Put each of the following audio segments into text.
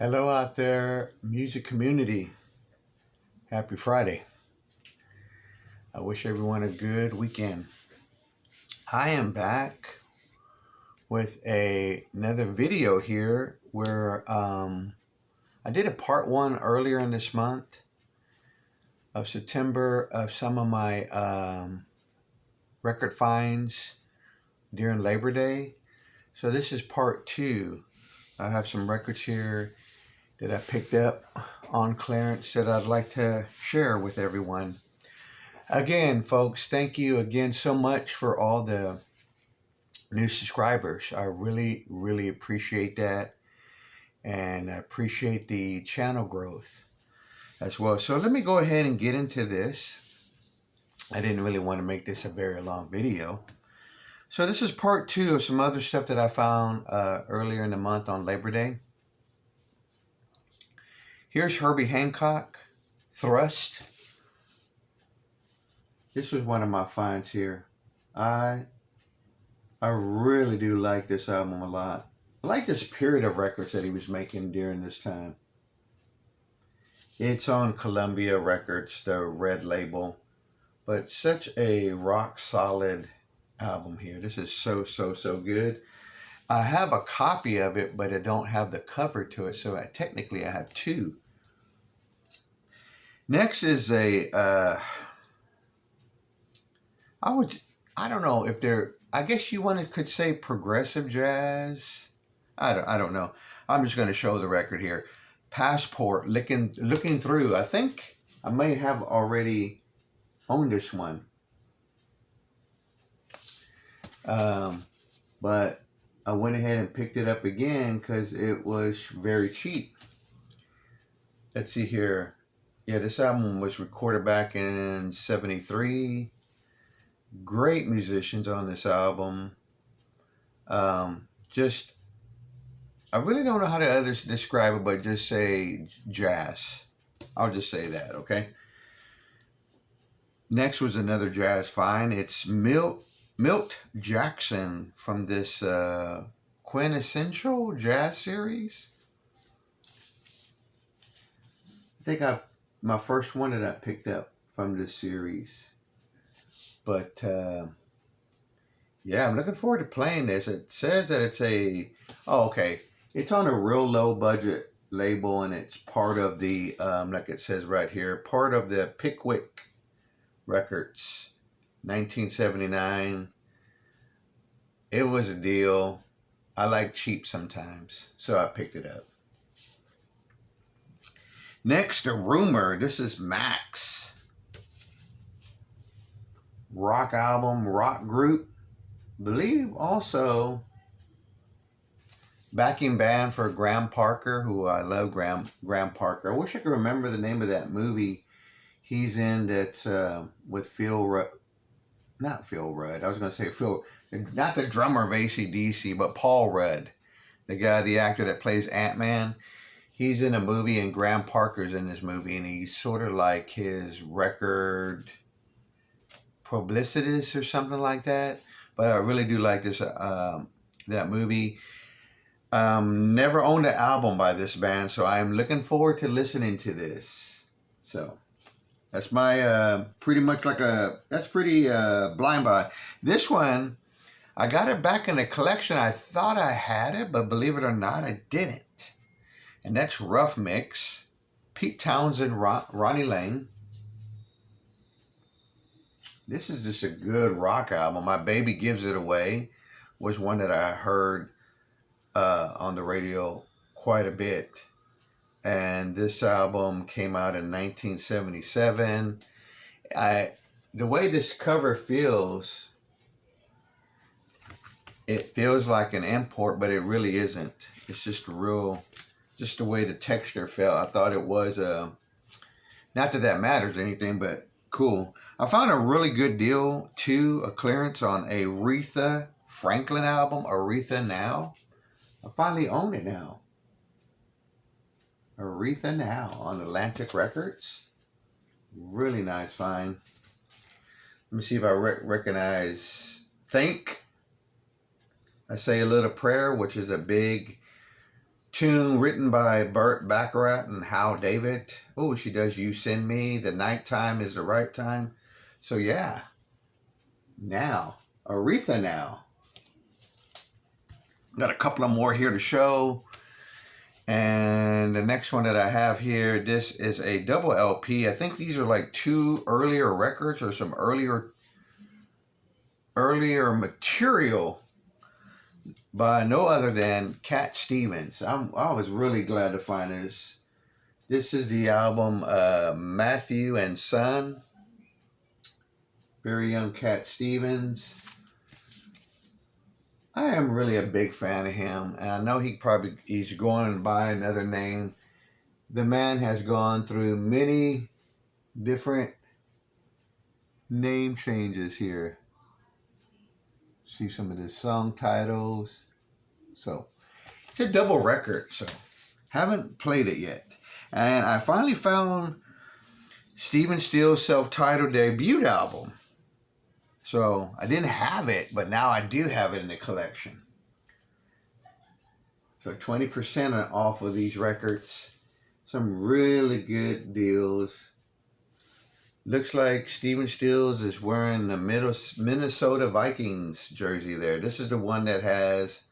Hello out there, music community. Happy Friday. I wish everyone a good weekend. I am back with another video here where I did a part one earlier in this month of September of some of my record finds during Labor Day. So this is part two. I have some records here that I picked up on clearance that I'd like to share with everyone. Again, folks, thank you again so much for all the new subscribers. I really, really appreciate that. And I appreciate the channel growth as well. So let me go ahead and get into this. I didn't really want to make this a very long video. So this is part two of some other stuff that I found earlier in the month on Labor Day. Here's Herbie Hancock, Thrust. This was one of my finds here. I really do like this album a lot. I like this period of records that he was making during this time. It's on Columbia Records, the red label, but such a rock solid album here. This is so good. I have a copy of it, but I don't have the cover to it, so technically I have two. Next is a I don't know if they're, I guess you could say progressive jazz. I don't know. I'm just going to show the record here. Passport, looking through. I think I may have already owned this one. But I went ahead and picked it up again because it was very cheap. Let's see here. Yeah, this album was recorded back in '73. Great musicians on this album. I really don't know how to others describe it, but just say jazz. I'll just say that, okay? Next was another jazz find. It's Milt Jackson from this Quintessential Jazz series. I think my first one that I picked up from this series. But yeah, I'm looking forward to playing this. It says that it's it's on a real low budget label, and it's part of the, like it says right here, part of the Pickwick Records, 1979. It was a deal. I like cheap sometimes, so I picked it up. Next, a rumor. This is Max. Rock album, rock group. Believe also backing band for Graham Parker, who I love Graham Parker. I wish I could remember the name of that movie he's in that's with Phil Rudd. Not Phil Rudd. I was going to say Phil, not the drummer of AC/DC, but Paul Rudd, the actor that plays Ant-Man. He's in a movie, and Graham Parker's in this movie, and he's sort of like his record publicist or something like that. But I really do like this that movie. Never owned an album by this band, so I'm looking forward to listening to this. So that's my pretty much like that's pretty blind buy. This one, I got it back in the collection. I thought I had it, but believe it or not, I didn't. And that's Rough Mix, Pete Townsend, Ronnie Lane. This is just a good rock album. My Baby Gives It Away was one that I heard on the radio quite a bit. And this album came out in 1977. The way this cover feels, it feels like an import, but it really isn't. It's just just the way the texture felt. I thought it was, not that matters or anything, but cool. I found a really good deal, too, a clearance on a Aretha Franklin album, Aretha Now. I finally own it now. Aretha Now on Atlantic Records. Really nice find. Let me see if I recognize Think. I Say a Little Prayer, which is a big tune written by Burt Baccarat and Hal David. Oh, she does You Send Me, The Nighttime Is the Right Time. So yeah, now, Aretha now. Got a couple of more here to show. And the next one that I have here, this is a double LP. I think these are like 2 earlier records or some earlier material by no other than Cat Stevens. I was really glad to find this. This is the album Matthew and Son. Very young Cat Stevens. I am really a big fan of him, and I know he's going by another name. The man has gone through many different name changes here. See some of the song titles. So it's a double record, so haven't played it yet. And I finally found Stephen Stills' self-titled debut album. So I didn't have it, but now I do have it in the collection. So 20% off of these records. Some really good deals. Looks like Stephen Stills is wearing the Minnesota Vikings jersey there. This is the one that has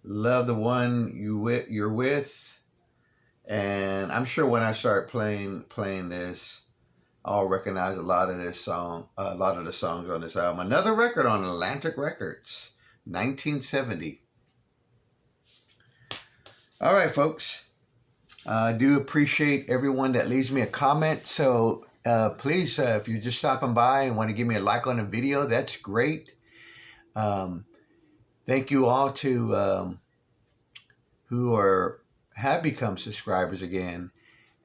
Love the One You're With. And I'm sure when I start playing this, I'll recognize a lot of the songs on this album. Another record on Atlantic Records, 1970. All right, folks. I do appreciate everyone that leaves me a comment. So please, if you're just stopping by and want to give me a like on the video, that's great. Thank you all to who have become subscribers again.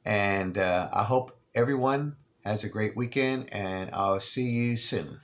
And I hope everyone has a great weekend, and I'll see you soon.